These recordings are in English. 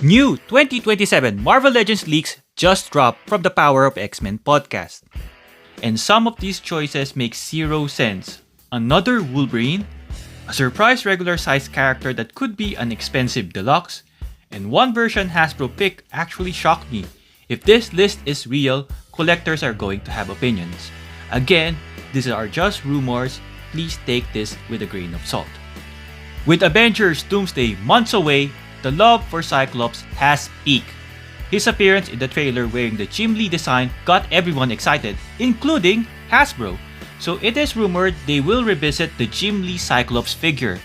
New 2027 Marvel Legends leaks just dropped from the Power of X-Men podcast. And some of these choices make zero sense. Another Wolverine, a surprise regular size character that could be an expensive deluxe, and one version Hasbro pick actually shocked me. If this list is real, collectors are going to have opinions. Again, these are just rumors, please take this with a grain of salt. With Avengers Doomsday months away, the love for Cyclops has peaked. His appearance in the trailer wearing the Jim Lee design got everyone excited, including Hasbro. So it is rumored they will revisit the Jim Lee Cyclops figure.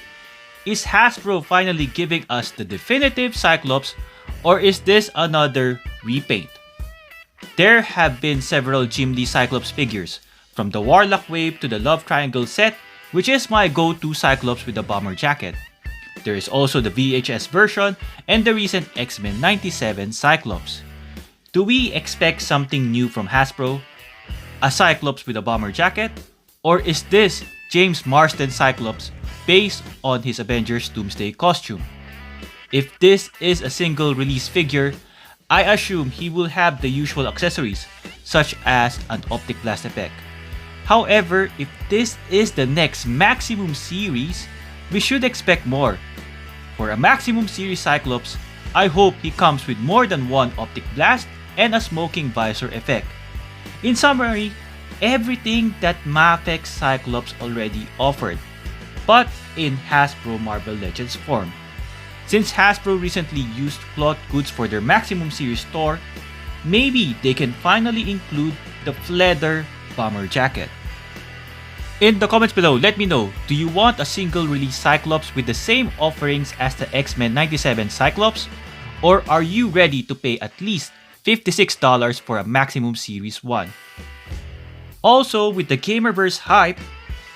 Is Hasbro finally giving us the definitive Cyclops, or is this another repaint? There have been several Jim Lee Cyclops figures, from the Warlock Wave to the Love Triangle set, which is my go-to Cyclops with a bomber jacket. There is also the VHS version and the recent X-Men 97 Cyclops. Do we expect something new from Hasbro? A Cyclops with a bomber jacket? Or is this James Marsden Cyclops based on his Avengers Doomsday costume? If this is a single release figure, I assume he will have the usual accessories, such as an optic blast effect. However, if this is the next Maximum series, we should expect more. For a Maximum series Cyclops, I hope he comes with more than one optic blast and a smoking visor effect. In summary, everything that Mafex Cyclops already offered, but in Hasbro Marvel Legends form. Since Hasbro recently used cloth goods for their Maximum series store, maybe they can finally include the Fleather bomber jacket. In the comments below, let me know, do you want a single release Cyclops with the same offerings as the X-Men 97 Cyclops? Or are you ready to pay at least $56 for a Maximum Series 1? Also, with the Gamerverse hype,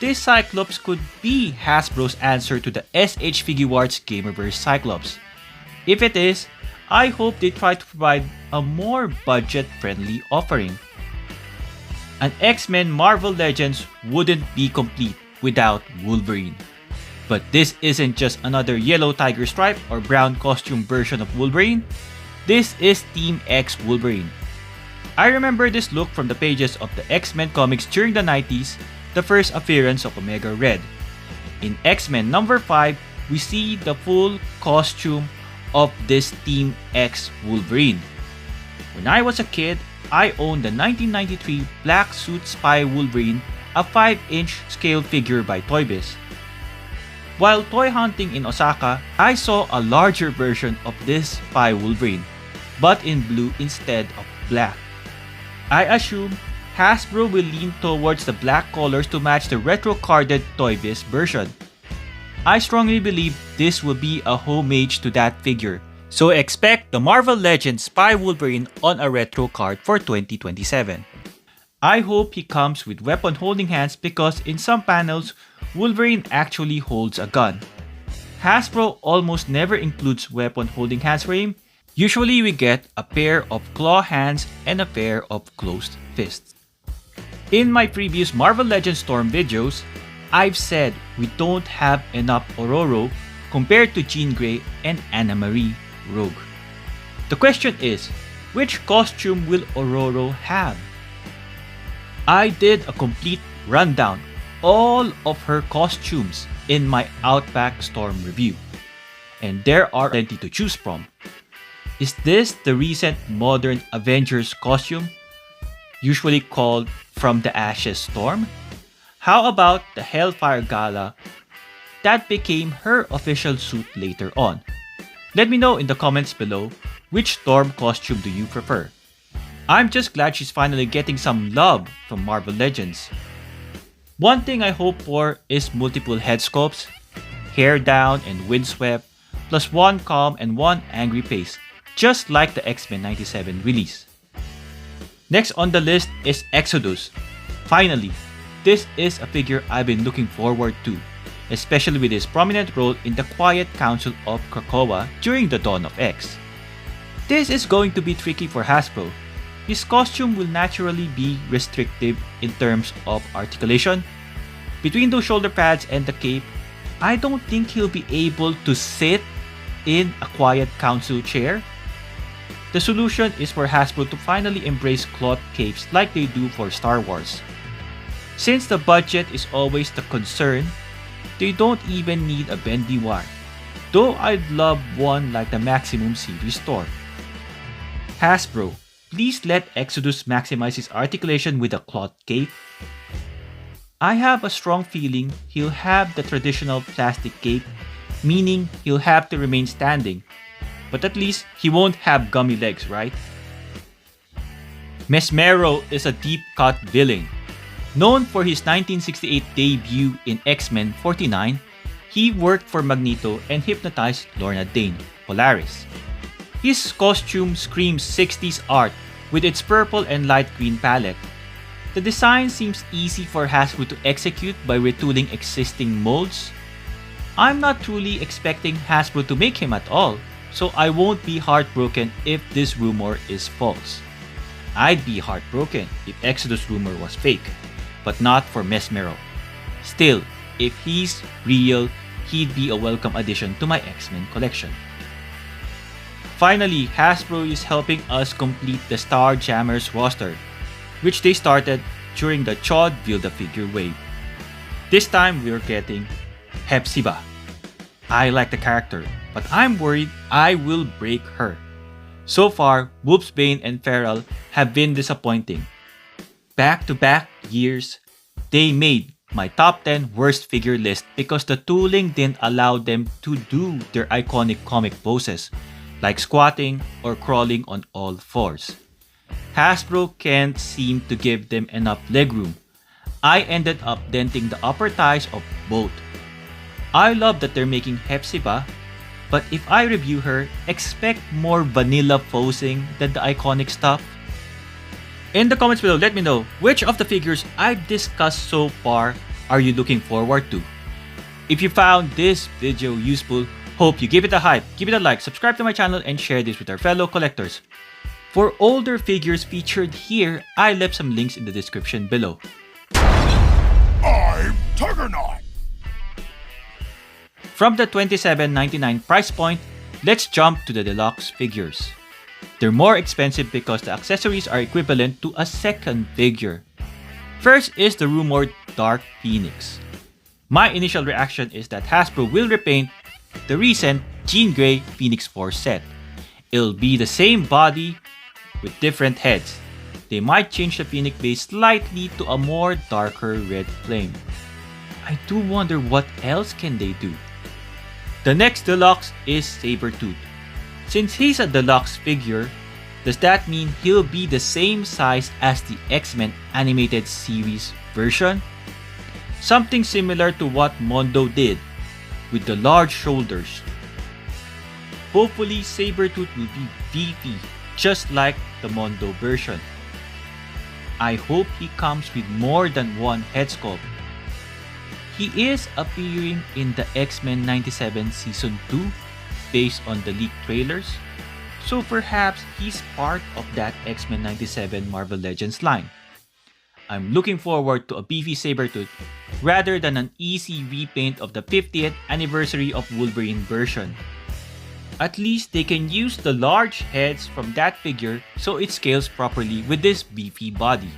this Cyclops could be Hasbro's answer to the SH Figuarts Gamerverse Cyclops. If it is, I hope they try to provide a more budget-friendly offering. An X-Men Marvel Legends wouldn't be complete without Wolverine. But this isn't just another yellow tiger stripe or brown costume version of Wolverine. This is Team X Wolverine. I remember this look from the pages of the X-Men comics during the 90s, the first appearance of Omega Red. In X-Men number 5, we see the full costume of this Team X Wolverine. When I was a kid, I owned the 1993 Black Suit Spy Wolverine, a 5-inch scale figure by Toy Biz. While toy hunting in Osaka, I saw a larger version of this Spy Wolverine, but in blue instead of black. I assume Hasbro will lean towards the black colors to match the retro-carded Toy Biz version. I strongly believe this will be a homage to that figure. So expect the Marvel Legends Spy Wolverine on a retro card for 2027. I hope he comes with weapon holding hands because in some panels, Wolverine actually holds a gun. Hasbro almost never includes weapon holding hands for him. Usually we get a pair of claw hands and a pair of closed fists. In my previous Marvel Legends Storm videos, I've said we don't have enough Ororo compared to Jean Grey and Anna Marie Rogue. The question is, which costume will Ororo have? I did a complete rundown all of her costumes in my Outback Storm review, and there are plenty to choose from. Is this the recent modern Avengers costume, usually called From the Ashes Storm? How about the Hellfire Gala that became her official suit later on? Let me know in the comments below, which Storm costume do you prefer? I'm just glad she's finally getting some love from Marvel Legends. One thing I hope for is multiple head sculpts, hair down and windswept, plus one calm and one angry face, just like the X-Men 97 release. Next on the list is Exodus. Finally, this is a figure I've been looking forward to, especially with his prominent role in the Quiet Council of Krakoa during the Dawn of X. This is going to be tricky for Hasbro. His costume will naturally be restrictive in terms of articulation. Between those shoulder pads and the cape, I don't think he'll be able to sit in a quiet council chair? The solution is for Hasbro to finally embrace cloth capes like they do for Star Wars. Since the budget is always the concern, they don't even need a bendy wire, though I'd love one like the Maximum Series store. Hasbro, please let Exodus maximize his articulation with a cloth cape. I have a strong feeling he'll have the traditional plastic cape, meaning he'll have to remain standing, but at least he won't have gummy legs, right? Mesmero is a deep-cut villain. Known for his 1968 debut in X-Men 49, he worked for Magneto and hypnotized Lorna Dane, Polaris. His costume screams 60s art with its purple and light green palette. The design seems easy for Hasbro to execute by retooling existing molds. I'm not truly expecting Hasbro to make him at all, so I won't be heartbroken if this rumor is false. I'd be heartbroken if Exodus rumor was fake, but not for Mesmero. Still, if he's real, he'd be a welcome addition to my X-Men collection. Finally, Hasbro is helping us complete the Starjammers roster, which they started during the Chod Build-A-Figure wave. This time we're getting Hepzibah. I like the character, but I'm worried I will break her. So far, Wolfsbane and Feral have been disappointing. Back-to-back years, they made my top 10 worst figure list because the tooling didn't allow them to do their iconic comic poses, like squatting or crawling on all fours. Hasbro can't seem to give them enough legroom. I ended up denting the upper thighs of both. I love that they're making Hepzibah, but if I review her, expect more vanilla posing than the iconic stuff. In the comments below, let me know which of the figures I've discussed so far are you looking forward to. If you found this video useful, hope you give it a hype, give it a like, subscribe to my channel, and share this with our fellow collectors. For older figures featured here, I left some links in the description below. I'm Tuggernaut! From the $27.99 price point, let's jump to the deluxe figures. They're more expensive because the accessories are equivalent to a second figure. First is the rumored Dark Phoenix. My initial reaction is that Hasbro will repaint the recent Jean Grey Phoenix Force set. It'll be the same body with different heads. They might change the Phoenix base slightly to a more darker red flame. I do wonder what else can they do. The next deluxe is Sabretooth. Since he's a deluxe figure, does that mean he'll be the same size as the X-Men animated series version? Something similar to what Mondo did, with the large shoulders. Hopefully, Sabretooth will be beefy, just like the Mondo version. I hope he comes with more than one head sculpt. He is appearing in the X-Men 97 Season 2 based on the leaked trailers, so perhaps he's part of that X-Men 97 Marvel Legends line. I'm looking forward to a beefy Sabretooth rather than an easy repaint of the 50th anniversary of Wolverine version. At least they can use the large heads from that figure so it scales properly with this beefy body.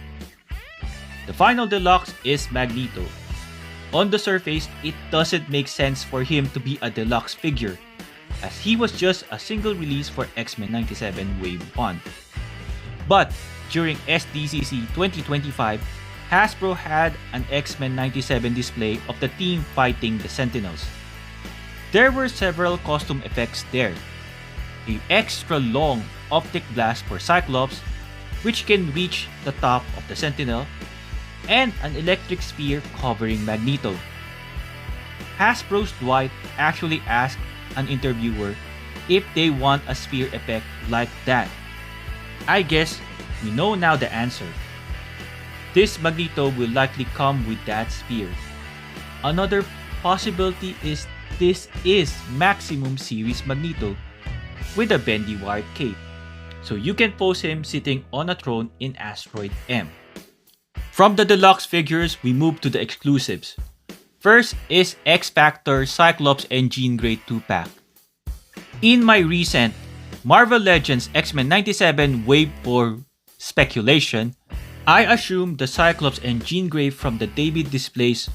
The final deluxe is Magneto. On the surface, it doesn't make sense for him to be a deluxe figure, as he was just a single release for X-Men 97 Wave 1. But during SDCC 2025, Hasbro had an X-Men 97 display of the team fighting the Sentinels. There were several costume effects there. An extra long optic blast for Cyclops, which can reach the top of the Sentinel, and an electric sphere covering Magneto. Hasbro's Dwight actually asked an interviewer if they want a sphere effect like that. I guess we know now the answer. This Magneto will likely come with that sphere. Another possibility is this is Maximum Series Magneto with a bendy wired cape, so you can pose him sitting on a throne in Asteroid M. From the deluxe figures, we move to the exclusives. First is X-Factor, Cyclops, and Jean Grey 2-pack. In my recent Marvel Legends X-Men 97 Wave 4 speculation, I assume the Cyclops and Jean Grey from the David Displays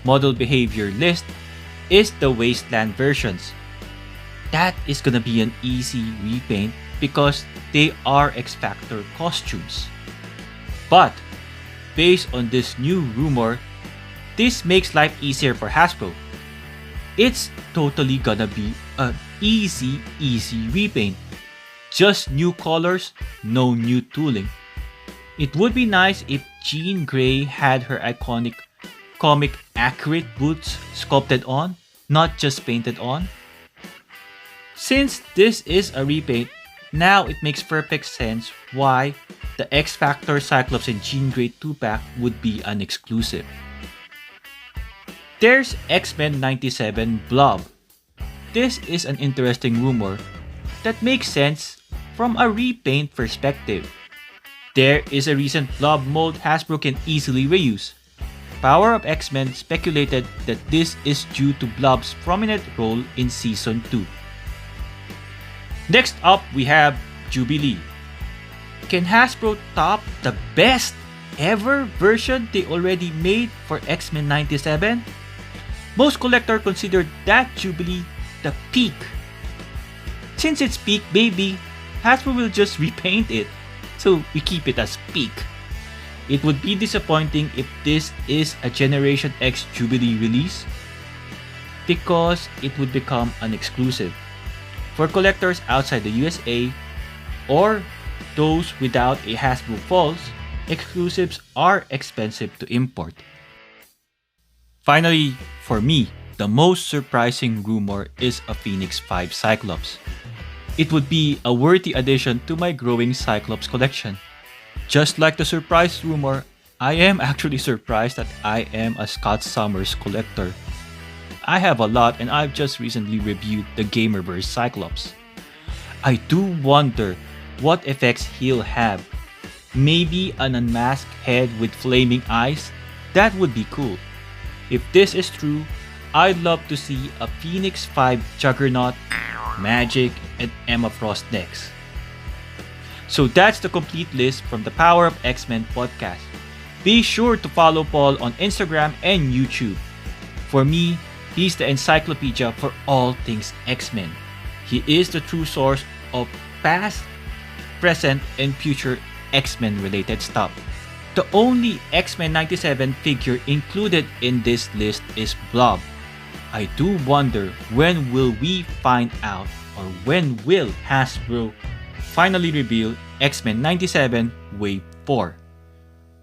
model behavior list is the Wasteland versions. That is gonna be an easy repaint because they are X-Factor costumes. But based on this new rumor, this makes life easier for Hasbro. It's totally gonna be an easy repaint. Just new colors, no new tooling. It would be nice if Jean Grey had her iconic comic accurate boots sculpted on, not just painted on. Since this is a repaint, now it makes perfect sense why the X-Factor Cyclops and Jean Grey 2-pack would be an exclusive. There's X-Men 97 Blob. This is an interesting rumor that makes sense from a repaint perspective. There is a recent Blob mold Hasbro can easily reuse. Power of X-Men speculated that this is due to Blob's prominent role in Season 2. Next up, we have Jubilee. Can Hasbro top the best ever version they already made for X-Men 97? Most collectors consider that Jubilee the peak. Since it's peak, baby, Hasbro will just repaint it, so we keep it as peak. It would be disappointing if this is a Generation X Jubilee release because it would become an exclusive. For collectors outside the USA or those without a Hasbro Pulse, exclusives are expensive to import. Finally, for me, the most surprising rumor is a Phoenix 5 Cyclops. It would be a worthy addition to my growing Cyclops collection. Just like the surprise rumor, I am actually surprised that I am a Scott Summers collector. I have a lot and I've just recently reviewed the Gamerverse Cyclops. I do wonder what effects he'll have. Maybe an unmasked head with flaming eyes? That would be cool. If this is true, I'd love to see a Phoenix 5 Juggernaut, Magic, and Emma Frost next. So that's the complete list from the Power of X-Men podcast. Be sure to follow Paul on Instagram and YouTube. For me, he's the encyclopedia for all things X-Men. He is the true source of past, present, and future X-Men related stuff. The only X-Men 97 figure included in this list is Blob. I do wonder when will we find out, or when will Hasbro finally reveal X-Men 97 Wave 4.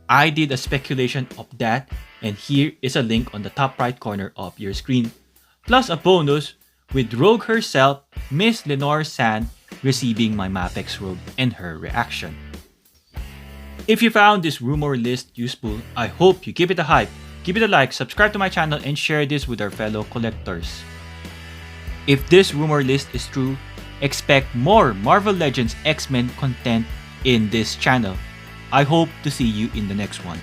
I did a speculation of that, and here is a link on the top right corner of your screen, plus a bonus with Rogue herself, Miss Lenore Sand, receiving my Mapex Rogue and her reaction. If you found this rumor list useful, I hope you give it a hype, give it a like, subscribe to my channel, and share this with our fellow collectors. If this rumor list is true, expect more Marvel Legends X-Men content in this channel. I hope to see you in the next one.